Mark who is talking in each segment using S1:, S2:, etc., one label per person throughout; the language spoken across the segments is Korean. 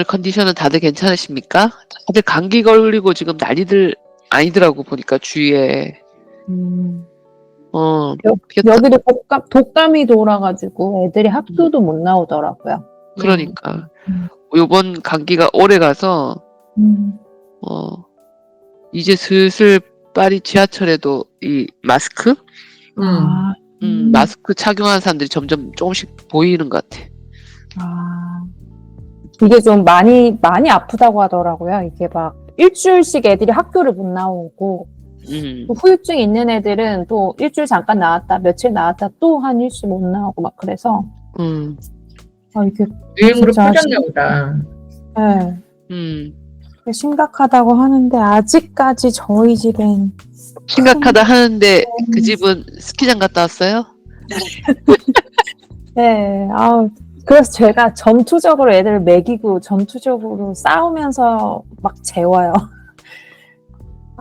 S1: 오늘 컨디션은 다들 괜찮으십니까? 다들 감기 걸리고 지금 난리들 아니더라고 보니까 주위에.
S2: 여기도 독감이 돌아가지고 애들이 학교도 못 나오더라고요.
S1: 그러니까 요번 감기가 오래 가서 이제 슬슬 파리 지하철에도 이 마스크 마스크 착용하는 사람들이 점점 조금씩 보이는 것 같아.
S2: 이게 좀 많이 아프다고 하더라고요. 이게 막 일주일씩 애들이 학교를 못 나오고 또 후유증 있는 애들은 또 일주일 잠깐 나왔다 며칠 나왔다 또 한 일주일 못 나오고 막 그래서 이게
S3: 유행으로 퍼졌나 보다.
S2: 네. 심각하다고 하는데 아직까지 저희 집엔
S1: 심각하다 하는데 그 집은 스키장 갔다 왔어요?
S2: 네. 그래서 제가 전투적으로 애들을 먹이고 전투적으로 싸우면서 막 재워요.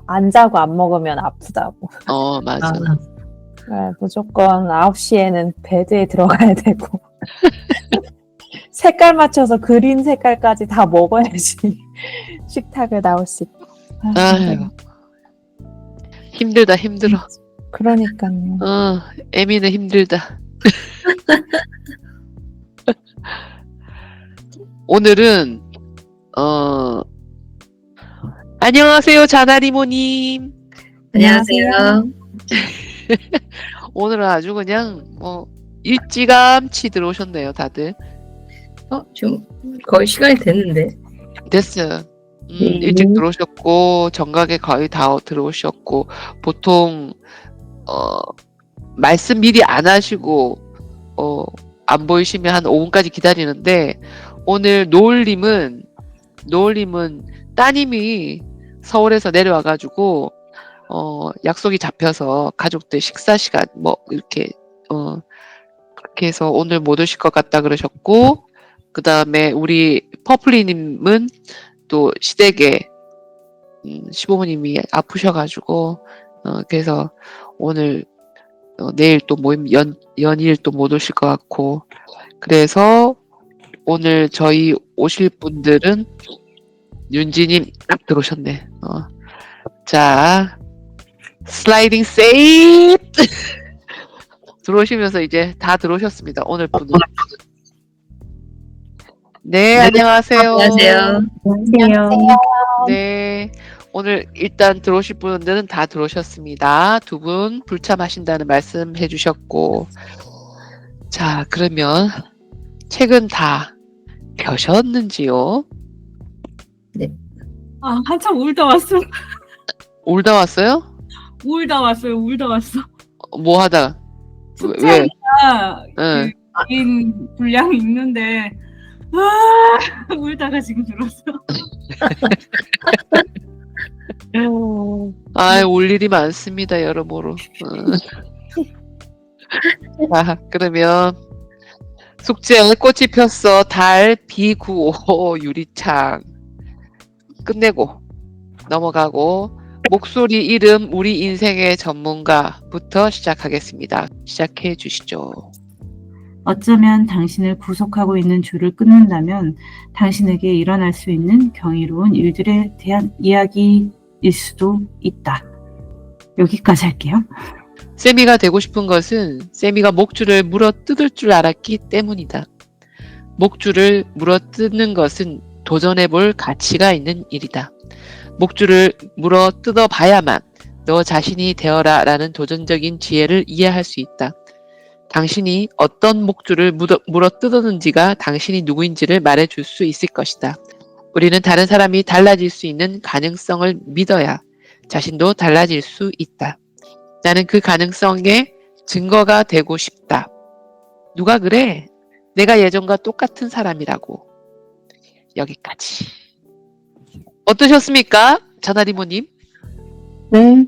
S2: 안 자고 안 먹으면 아프다고.
S1: 맞아.
S2: 네, 무조건 9시에는 베드에 들어가야 되고 색깔 맞춰서 그린 색깔까지 다 먹어야지 식탁에 나올 수 있고.
S1: 아유, 힘들다 힘들어.
S2: 그러니까요.
S1: 애미는 힘들다. 오늘은 안녕하세요 자나리모님.
S3: 안녕하세요.
S1: 오늘은 아주 그냥 일찌감치 들어오셨네요 다들.
S3: 지금 거의 시간이 됐는데.
S1: 됐어요. 일찍 들어오셨고 정각에 거의 다 들어오셨고 보통 말씀 미리 안 하시고 안 보이시면 한 5분까지 기다리는데 오늘 노을님은 따님이 서울에서 내려와가지고 약속이 잡혀서 가족들 식사 시간 이렇게 그렇게 해서 오늘 못 오실 것 같다 그러셨고 그 다음에 우리 퍼플리님은 또 시댁에 시부모님이 아프셔가지고 그래서 오늘 내일 또 모임 연일 또 못 오실 것 같고 그래서 오늘 저희 오실 분들은 윤지님 딱 들어오셨네. 자 슬라이딩 세이프 들어오시면서 이제 다 들어오셨습니다. 오늘 분은. 네, 안녕하세요.
S3: 안녕하세요.
S1: 네, 오늘 일단 들어오실 분들은 다 들어오셨습니다. 두 분 불참하신다는 말씀 해주셨고 자 그러면 책은 다 펴셨는지요?
S3: 네.
S4: 한참 울다 왔어.
S1: 울다 왔어요?
S4: 울다 왔어.
S1: 뭐 하다? 왜? 응.
S4: 개인 분량이 있는데 울다가 지금 들었어.
S1: 울 일이 많습니다, 여러모로. 자, 그러면 숙제 꽃이 폈어. 달 B95 유리창 끝내고 넘어가고 목소리 이름 우리 인생의 전문가부터 시작하겠습니다. 시작해 주시죠.
S4: 어쩌면 당신을 구속하고 있는 줄을 끊는다면 당신에게 일어날 수 있는 경이로운 일들에 대한 이야기일 수도 있다. 여기까지 할게요.
S1: 세미가 되고 싶은 것은 세미가 목줄을 물어 뜯을 줄 알았기 때문이다. 목줄을 물어 뜯는 것은 도전해 볼 가치가 있는 일이다. 목줄을 물어 뜯어 봐야만 너 자신이 되어라 라는 도전적인 지혜를 이해할 수 있다. 당신이 어떤 목줄을 물어 뜯었는지가 당신이 누구인지를 말해줄 수 있을 것이다. 우리는 다른 사람이 달라질 수 있는 가능성을 믿어야 자신도 달라질 수 있다. 나는 그 가능성의 증거가 되고 싶다. 누가 그래? 내가 예전과 똑같은 사람이라고. 여기까지. 어떠셨습니까? 자나리모님?
S5: 네.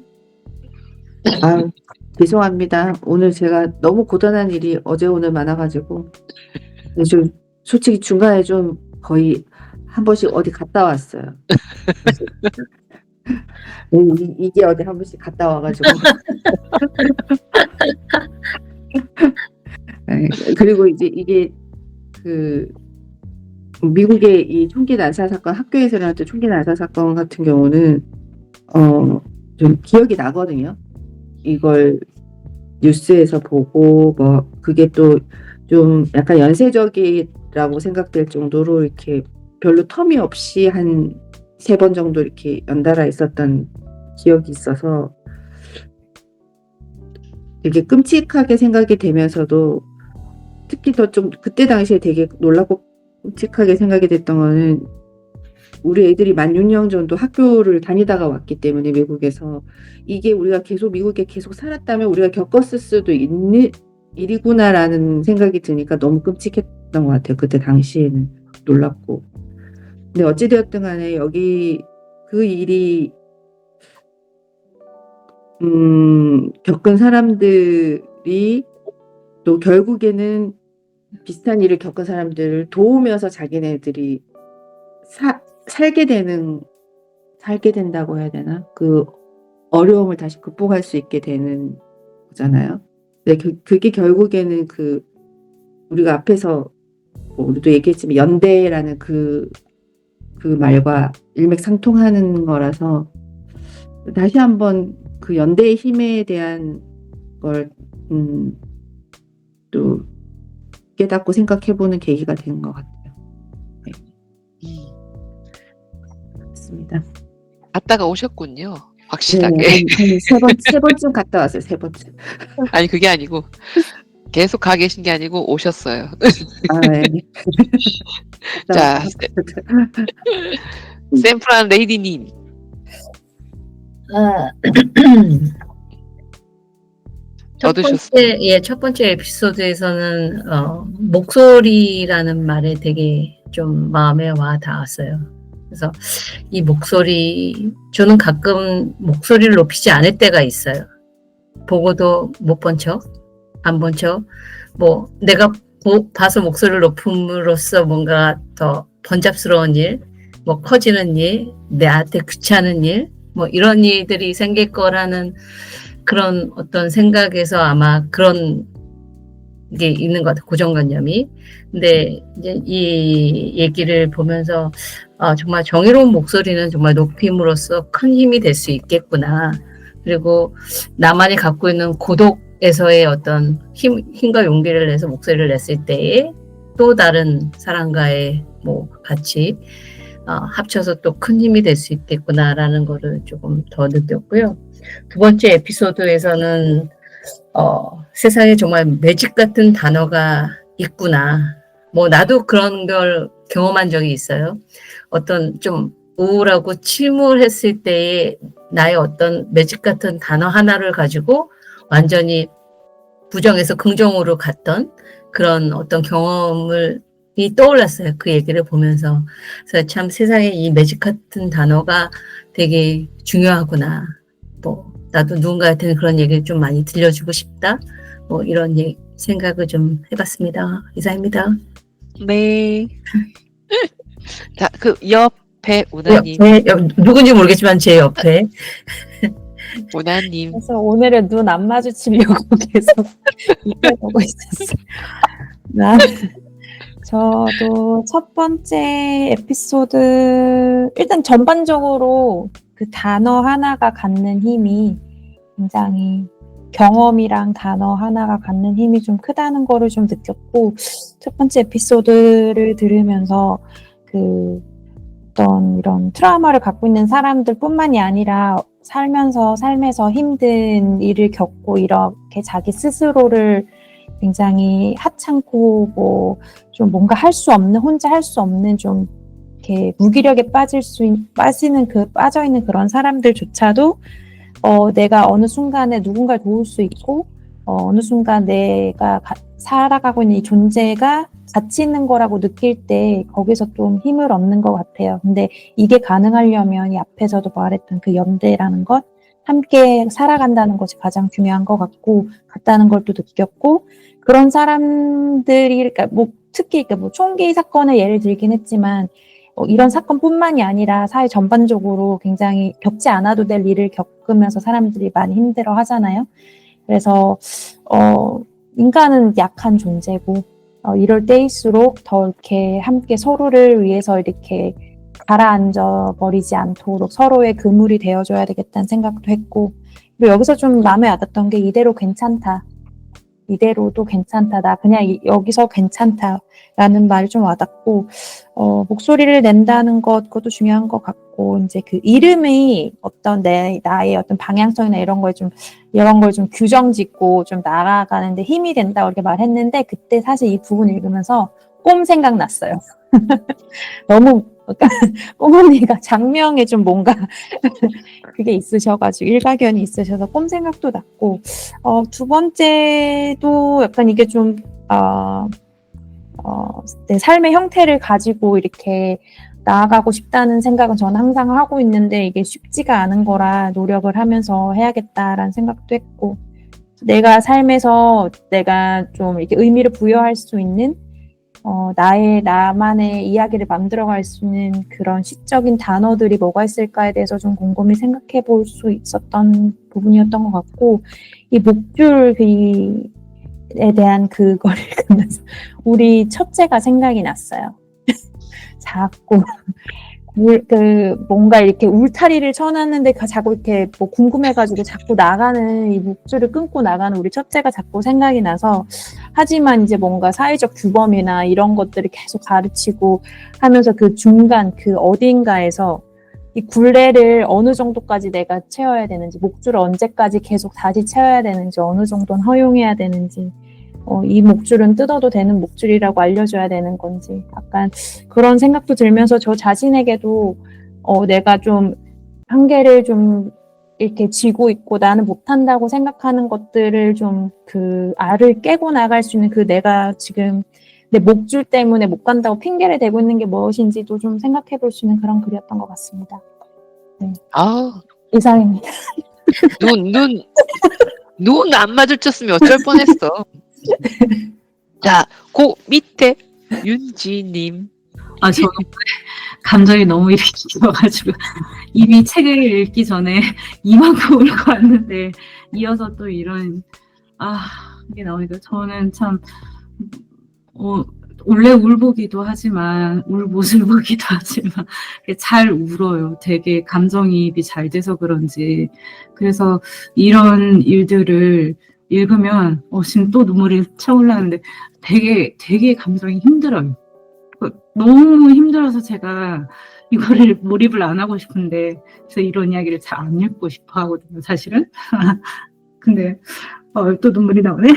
S5: 죄송합니다. 오늘 제가 너무 고단한 일이 어제 오늘 많아가지고 좀 솔직히 중간에 좀 거의 한 번씩 어디 갔다 왔어요. 이게 어디 한 번씩 갔다 와가지고 그리고 이제 이게 그 미국의 이 총기 난사 사건, 학교에서 일어났던 총기 난사 사건 같은 경우는 좀 기억이 나거든요. 이걸 뉴스에서 보고 뭐 그게 또 좀 약간 연쇄적이라고 생각될 정도로 이렇게 별로 텀이 없이 한 3번 정도 이렇게 연달아 있었던 기억이 있어서 되게 끔찍하게 생각이 되면서도 특히 더 좀 그때 당시에 되게 놀랍고 끔찍하게 생각이 됐던 거는 우리 애들이 만 6년 정도 학교를 다니다가 왔기 때문에 미국에서 이게 우리가 계속 미국에 계속 살았다면 우리가 겪었을 수도 있는 일이구나라는 생각이 드니까 너무 끔찍했던 것 같아요. 그때 당시에는 놀랍고. 근데 어찌되었든 간에 여기 그 일이 겪은 사람들이 또 결국에는 비슷한 일을 겪은 사람들을 도우면서 자기네들이 살게 된다고 해야 되나? 그 어려움을 다시 극복할 수 있게 되는 거잖아요. 근데 그게 결국에는 그 우리가 앞에서 뭐 우리도 얘기했지만 연대라는 그 말과 일맥상통하는 거라서 다시 한번 그 연대의 힘에 대한 걸 또 깨닫고 생각해보는 계기가 된 것 같아요. 네. 맞습니다.
S1: 갔다가 오셨군요. 확실하게.
S5: 한 세 번쯤 갔다 왔어요. 3번쯤.
S1: 아니 그게 아니고 계속 가 계신 게 아니고 오셨어요.
S5: 네.
S1: 자, 샌프란 레이디님. 얻으셨어요?
S3: 첫 번째 에피소드에서는 목소리라는 말에 되게 좀 마음에 와 닿았어요. 그래서 이 목소리, 저는 가끔 목소리를 높이지 않을 때가 있어요. 보고도 못 본 척, 안 본 척, 뭐 내가 봐서 목소리를 높음으로써 뭔가 더 번잡스러운 일, 뭐 커지는 일, 나한테 귀찮은 일, 뭐 이런 일들이 생길 거라는 그런 어떤 생각에서 아마 그런 게 있는 것 같아요. 고정관념이. 근데 이제 이 얘기를 보면서 정말 정의로운 목소리는 정말 높임으로써 큰 힘이 될 수 있겠구나. 그리고 나만이 갖고 있는 고독에서의 어떤 힘과 용기를 내서 목소리를 냈을 때에 또 다른 사람과의 뭐 같이 합쳐서 또 큰 힘이 될 수 있겠구나라는 거를 조금 더 느꼈고요. 두 번째 에피소드에서는 세상에 정말 매직 같은 단어가 있구나. 뭐 나도 그런 걸 경험한 적이 있어요. 어떤 좀 우울하고 침울했을 때에 나의 어떤 매직 같은 단어 하나를 가지고 완전히 부정에서 긍정으로 갔던 그런 어떤 경험을 떠올랐어요. 그 얘기를 보면서. 그래서 참 세상에 이 매직 같은 단어가 되게 중요하구나. 뭐 나도 누군가한테는 그런 얘기를 좀 많이 들려주고 싶다. 뭐 이런 생각을 좀 해봤습니다. 이상입니다.
S1: 네. 자, 그 옆에 우나님.
S3: 누군지 모르겠지만 제 옆에.
S1: 우나님.
S2: 그래서 오늘은 눈 안 마주치려고 계속 보고 있었어요. 저도 첫 번째 에피소드, 일단 전반적으로 그 단어 하나가 갖는 힘이 굉장히 경험이랑 단어 하나가 갖는 힘이 좀 크다는 거를 좀 느꼈고, 첫 번째 에피소드를 들으면서 그 어떤 이런 트라우마를 갖고 있는 사람들 뿐만이 아니라 삶에서 힘든 일을 겪고 이렇게 자기 스스로를 굉장히 하찮고 뭐 좀 뭔가 혼자 할 수 없는 좀 이렇게 무기력에 빠져 있는 그런 사람들조차도 내가 어느 순간에 누군가를 도울 수 있고 어느 순간 내가 살아가고 있는 이 존재가 가치 있는 거라고 느낄 때 거기서 좀 힘을 얻는 것 같아요. 근데 이게 가능하려면 이 앞에서도 말했던 그 연대라는 것, 함께 살아간다는 것이 가장 중요한 것 같다는 걸 또 느꼈고, 그런 사람들이, 그러니까 뭐 특히 뭐 총기 사건을 예를 들긴 했지만 이런 사건뿐만이 아니라 사회 전반적으로 굉장히 겪지 않아도 될 일을 겪으면서 사람들이 많이 힘들어 하잖아요. 그래서 인간은 약한 존재고 이럴 때일수록 더 이렇게 함께 서로를 위해서 이렇게 가라앉아 버리지 않도록 서로의 그물이 되어줘야 되겠다는 생각도 했고, 그리고 여기서 좀 마음에 와닿던 게 이대로 괜찮다. 이대로도 괜찮다. 나 그냥 여기서 괜찮다라는 말이 좀 와닿고, 목소리를 낸다는 것, 그것도 중요한 것 같고, 이제 그 이름이 어떤 나의 어떤 방향성이나 이런 걸 좀 규정 짓고 좀 나아가는데 힘이 된다고 이렇게 말했는데, 그때 사실 이 부분 읽으면서 꿈 생각났어요. 너무, 어머니가 장명에 좀 뭔가 그게 있으셔가지고 일가견이 있으셔서 꿈 생각도 났고, 두 번째도 약간 이게 좀 내 삶의 형태를 가지고 이렇게 나아가고 싶다는 생각은 저는 항상 하고 있는데 이게 쉽지가 않은 거라 노력을 하면서 해야겠다라는 생각도 했고, 내가 삶에서 내가 좀 이렇게 의미를 부여할 수 있는 나만의 이야기를 만들어갈 수 있는 그런 시적인 단어들이 뭐가 있을까에 대해서 좀 곰곰이 생각해 볼 수 있었던 부분이었던 것 같고, 이 목줄에 대한 그걸 읽으면서 우리 첫째가 생각이 났어요. 자꾸 뭔가 이렇게 울타리를 쳐놨는데 자꾸 이렇게 뭐 궁금해가지고 자꾸 나가는 이 목줄을 끊고 나가는 우리 첫째가 자꾸 생각이 나서, 하지만 이제 뭔가 사회적 규범이나 이런 것들을 계속 가르치고 하면서 그 중간 그 어딘가에서 이 굴레를 어느 정도까지 내가 채워야 되는지, 목줄을 언제까지 계속 다시 채워야 되는지, 어느 정도는 허용해야 되는지, 이 목줄은 뜯어도 되는 목줄이라고 알려줘야 되는 건지, 약간 그런 생각도 들면서 저 자신에게도 내가 좀 한계를 좀 이렇게 쥐고 있고 나는 못한다고 생각하는 것들을 좀 그 알을 깨고 나갈 수 있는, 그 내가 지금 내 목줄 때문에 못 간다고 핑계를 대고 있는 게 무엇인지도 좀 생각해 볼 수 있는 그런 글이었던 것 같습니다.
S1: 아,
S2: 이상입니다.
S1: 눈 안 마주쳤으면 어쩔 뻔했어. 자, 그 밑에 윤지님.
S4: 저는 감정이 너무 일으켜가지고 이미 책을 읽기 전에 이만큼 울고 왔는데 이어서 또 이런 이게 나오니까 저는 참 원래 울보기도 하지만 울보슬보기도 하지만 잘 울어요. 되게 감정이입이 잘 돼서 그런지. 그래서 이런 일들을 읽으면 지금 또 눈물이 차올라는데 되게 감정이 힘들어요. 너무 힘들어서 제가 이거를 몰입을 안 하고 싶은데, 그래서 이런 이야기를 잘 안 읽고 싶어 하거든요, 사실은. 근데 또 눈물이 나오네.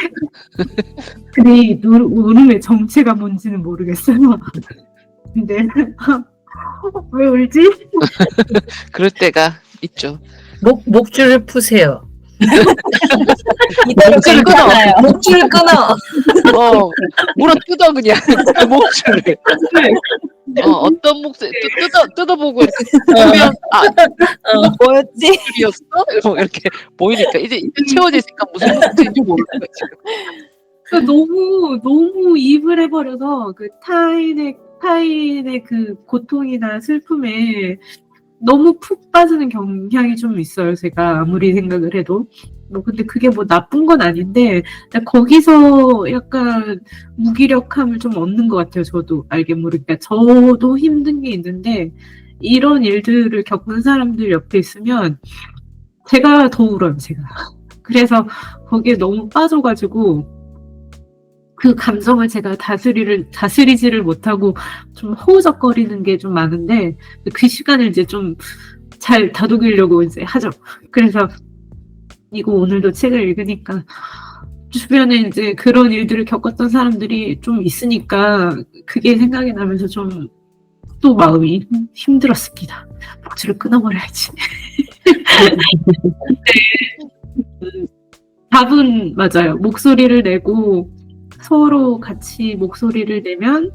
S4: 근데 이 울음의 정체가 뭔지는 모르겠어요. 근데 왜 울지?
S1: 그럴 때가 있죠.
S3: 목줄을 푸세요.
S2: 이대로
S1: 목줄을 끊어.
S2: 괜찮아요.
S3: 목줄을 끊어.
S1: 물어 뜯어 그냥 그 목줄을. 어떤 목줄 뜯어보고 이렇게 보면
S2: 뭐였지?
S1: 목줄이었어? 이렇게 보이니까 이제 채워졌으니까 무슨 목줄인지 모르는 거지.
S4: 너무 이입을 해버려서 그 타인의 그 고통이나 슬픔에 너무 푹 빠지는 경향이 좀 있어요. 제가 아무리 생각을 해도. 근데 그게 뭐 나쁜 건 아닌데, 거기서 약간 무기력함을 좀 얻는 것 같아요. 저도 알게 모르게. 저도 힘든 게 있는데, 이런 일들을 겪은 사람들 옆에 있으면 제가 더 울어요, 제가. 그래서 거기에 너무 빠져가지고, 그 감정을 제가 다스리지를 못하고 좀 허우적거리는 게 좀 많은데, 그 시간을 이제 좀 잘 다독이려고 이제 하죠. 그래서 이거 오늘도 책을 읽으니까 주변에 이제 그런 일들을 겪었던 사람들이 좀 있으니까 그게 생각이 나면서 좀 또 마음이 힘들었습니다. 목줄을 끊어버려야지. 답은 맞아요. 목소리를 내고 서로 같이 목소리를 내면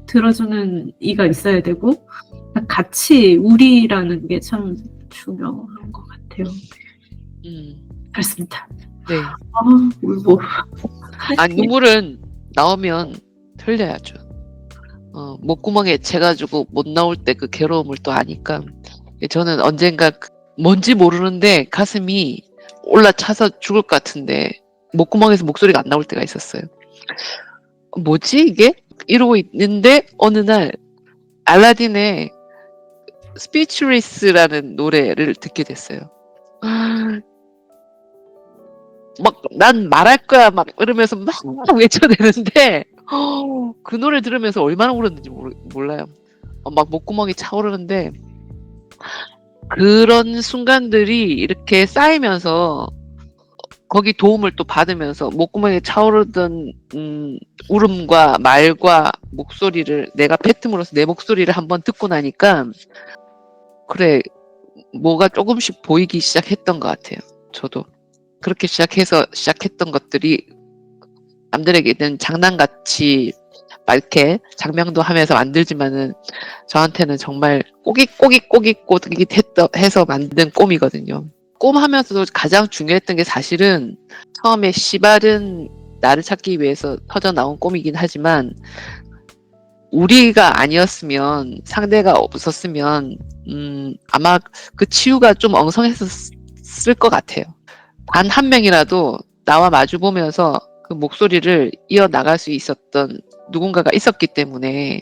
S4: 들어주는 이가 있어야 되고, 같이 우리라는 게 참 중요한 것 같아요. 그렇습니다.
S1: 네.
S4: 울보.
S1: 눈물은 나오면 흘려야죠. 목구멍에 채가지고 못 나올 때 그 괴로움을 또 아니까. 저는 언젠가 뭔지 모르는데 가슴이 올라차서 죽을 것 같은데 목구멍에서 목소리가 안 나올 때가 있었어요. 뭐지 이게? 이러고 있는데 어느 날 알라딘의 스피치리스라는 노래를 듣게 됐어요. 막 난 말할 거야 막 이러면서 막 외쳐대는데 그 노래 들으면서 얼마나 울었는지 몰라요. 막 목구멍이 차오르는데 그런 순간들이 이렇게 쌓이면서 거기 도움을 또 받으면서 목구멍에 차오르던 울음과 말과 목소리를 내가 뱉음으로써 내 목소리를 한번 듣고 나니까 그래 뭐가 조금씩 보이기 시작했던 것 같아요. 저도 그렇게 시작했던 것들이 남들에게는 장난같이 막 이렇게 장명도 하면서 만들지만은 저한테는 정말 꼬깃꼬깃 해서 만든 꿈이거든요. 꿈 하면서도 가장 중요했던 게 사실은 처음에 씨발은 나를 찾기 위해서 터져 나온 꿈이긴 하지만 우리가 아니었으면 상대가 없었으면 아마 그 치유가 좀 엉성했었을 것 같아요. 단 한 명이라도 나와 마주 보면서 그 목소리를 이어나갈 수 있었던 누군가가 있었기 때문에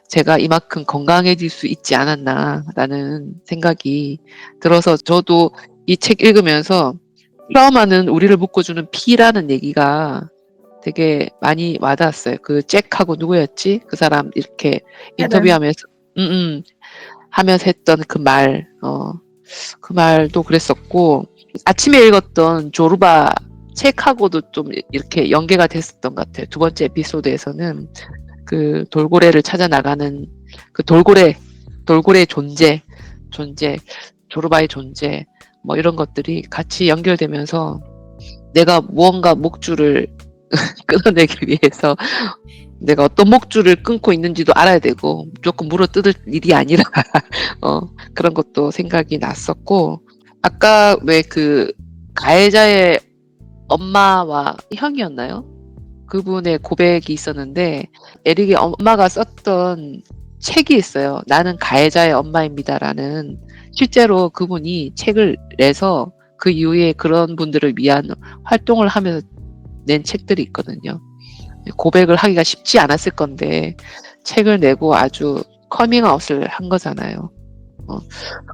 S1: 제가 이만큼 건강해질 수 있지 않았나라는 생각이 들어서 저도 이 책 읽으면서 트라우마는 우리를 묶어주는 피라는 얘기가 되게 많이 와닿았어요. 그 잭하고 누구였지? 그 사람 이렇게 인터뷰하면서 하면서 했던 그 말, 그 말도 그랬었고 아침에 읽었던 조르바 책하고도 좀 이렇게 연계가 됐었던 것 같아요. 두 번째 에피소드에서는 그 돌고래를 찾아 나가는 그 돌고래의 존재, 조르바의 존재, 뭐 이런 것들이 같이 연결되면서 내가 무언가 목줄을 끊어내기 위해서 내가 어떤 목줄을 끊고 있는지도 알아야 되고 무조건 물어 뜯을 일이 아니라 그런 것도 생각이 났었고 아까 왜 그 가해자의 엄마와 형이었나요? 그분의 고백이 있었는데 에릭의 엄마가 썼던 책이 있어요. 나는 가해자의 엄마입니다라는 실제로 그분이 책을 내서 그 이후에 그런 분들을 위한 활동을 하면서 낸 책들이 있거든요. 고백을 하기가 쉽지 않았을 건데 책을 내고 아주 커밍아웃을 한 거잖아요.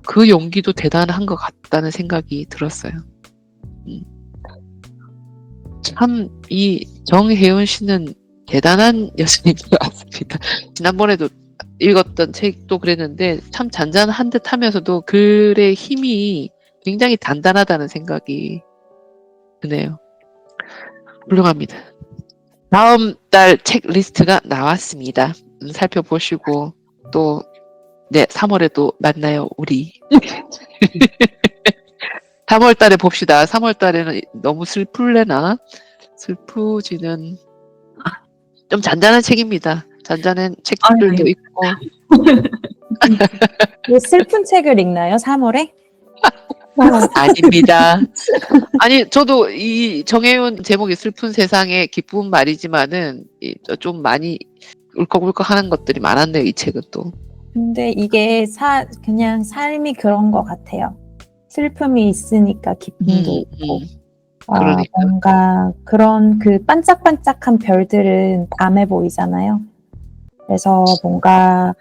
S1: 그 용기도 대단한 것 같다는 생각이 들었어요. 참 이 정혜은 씨는 대단한 여성인 것 같습니다. 지난번에도 읽었던 책도 그랬는데 참 잔잔한 듯 하면서도 글의 힘이 굉장히 단단하다는 생각이 드네요. 훌륭합니다. 다음 달 책 리스트가 나왔습니다. 살펴보시고 또 네, 3월에도 만나요, 우리. 3월 달에 봅시다. 3월 달에는 너무 슬플래나? 슬프지는 좀 잔잔한 책입니다. 잔잔한 책들도 있고.
S2: 뭐 슬픈 책을 읽나요? 3월에?
S1: 아닙니다. 아니, 저도 이 정혜윤 제목이 슬픈 세상의 기쁜 말이지만은 좀 많이 울컥울컥 하는 것들이 많았네요, 이 책은 또.
S2: 근데 이게 그냥 삶이 그런 것 같아요. 슬픔이 있으니까 기쁨도 있고.
S1: 그러니까.
S2: 뭔가 그런 그 반짝반짝한 별들은 밤에 보이잖아요. 그래서 뭔가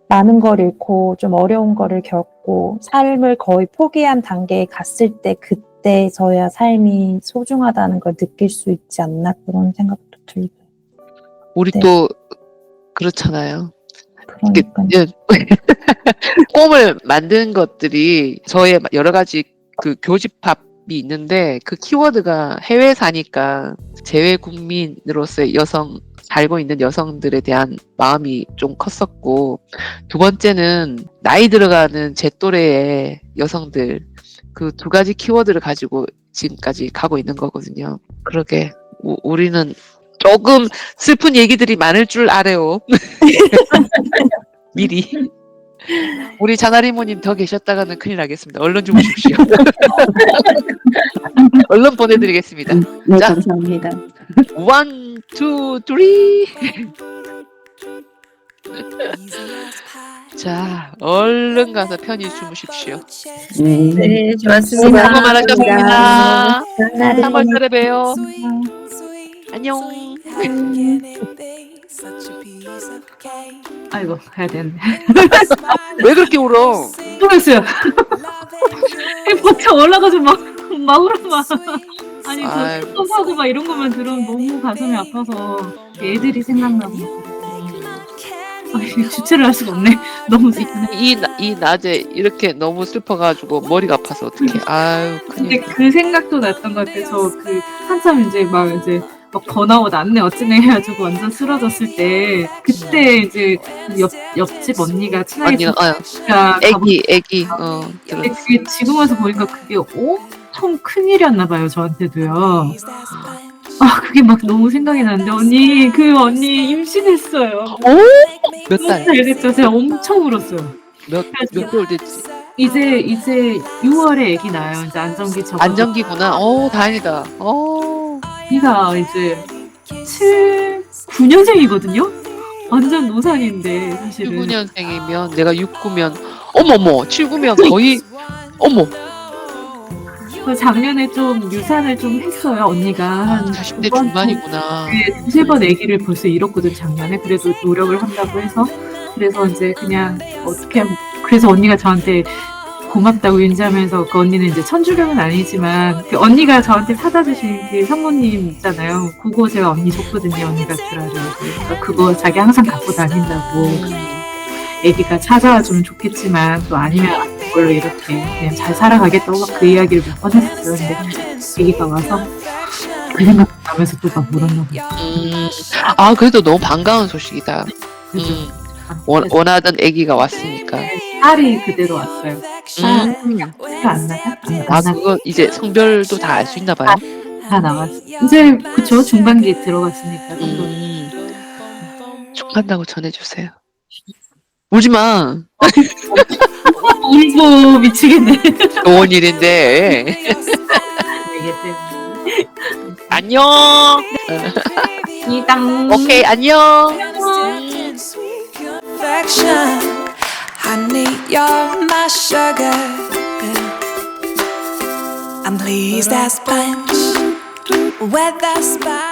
S2: 많은 걸 잃고 좀 어려운 거를 겪고 삶을 거의 포기한 단계에 갔을 때 그때서야 삶이 소중하다는 걸 느낄 수 있지 않나 그런 생각도 들고요.
S1: 우리
S2: 네.
S1: 또 그렇잖아요.
S2: 그러니까요.
S1: 꿈을 만든 것들이 저의 여러 가지 그 교집합이 있는데 그 키워드가 해외 사니까 재외 국민으로서의 여성 살고 있는 여성들에 대한 마음이 좀 컸었고 두 번째는 나이 들어가는 제 또래의 여성들 그 두 가지 키워드를 가지고 지금까지 가고 있는 거거든요. 그러게 우리는 조금 슬픈 얘기들이 많을 줄 알아요. 미리. 우리 자나리모님 더 계셨다가는 큰일 나겠습니다. 얼른 주무십시오. 얼른 보내드리겠습니다.
S5: 네,
S1: 자.
S5: 감사합니다.
S1: 1, 2, 3. 자, 얼른 가서 편히 주무십시오.
S5: 네.
S3: 네,
S1: 수고
S3: 좋았습니다.
S1: 많으셨습니다.
S2: 나를
S1: 3월 달에 봬요.
S2: 보내주세요.
S1: 안녕.
S2: 안녕.
S4: 아이고 가야 되는데.
S1: 왜 그렇게 울어?
S4: 모르겠어요. 버텨 올라가서 막 울어 막. 아니
S1: 아이고.
S4: 저 사고 막 이런 것만 들으면 너무 가슴이 아파서 애들이 생각나고 막 그러거든요. 주체를 할 수가 없네. 너무 슬프네.
S1: 이 낮에 이렇게 너무 슬퍼가지고 머리가 아파서 어떡해. 아유,
S4: 근데
S1: 큰일.
S4: 그 생각도 났던 것 같아요. 저 그 한참 이제 막 번아웃 안내 어쩌네 해가지고 완전 쓰러졌을 때 그때 이제 옆집 언니가 친하게
S1: 언니가,
S4: 지내니까
S1: 애기, 들었어.
S4: 근데 그게 지금 와서 보니까 그게 엄청 큰일이었나 봐요, 저한테도요. 아, 그게 막 너무 생각이 나는데, 그 언니 임신했어요.
S1: 몇
S4: 너무
S1: 달?
S4: 잘 됐죠. 제가 엄청 울었어요.
S1: 몇 개월 됐지?
S4: 이제 6월에 아기 나요. 이제 안정기 접어.
S1: 안정기구나. 다행이다.
S4: 아기가 이제 9년생이거든요? 완전 노산인데, 사실은.
S1: 79년생이면 내가 69면, 어머머, 79면 거의, 어머,
S4: 작년에 좀 유산을 좀 했어요, 언니가. 한
S1: 40대
S4: 2번,
S1: 중반이구나.
S4: 두세 번 아기를 벌써 잃었거든, 작년에. 그래도 노력을 한다고 해서. 그래서 이제 그냥 그래서 언니가 저한테 고맙다고 윤지하면서 그 언니는 이제 천주교는 아니지만 그 언니가 저한테 사다 주신 그 상모님 있잖아요. 그거 제가 언니 줬거든요, 언니가 주라고. 그러니까 그거 자기 항상 갖고 다닌다고. 애기가 찾아와 주면 좋겠지만 또 아니면 안 될 걸로 이렇게 그냥 잘 살아가겠다고 막 그 이야기를 몇 번 했었어요. 근데 애기가 와서 그 생각 나면서 또 막 울었나 봐요.
S1: 그래도 너무 반가운 소식이다.
S4: 그죠?
S1: 원하던 아기가 왔으니까.
S4: 딸이 그대로 왔어요. 안 나가? 안 나가?
S1: 그거 이제 성별도 다 알 수 있나 봐요.
S4: 다 나왔어. 이제 그쵸, 중반기에 들어갔으니까.
S1: 축한다고 전해주세요. 울지 마.
S4: 울고 미치겠네.
S1: 좋은 일인데.
S4: 이게 때문에.
S1: 안녕.
S4: 이당.
S1: 오케이, 안녕.
S6: Honey, you're my sugar. I'm pleased as punch with the spice.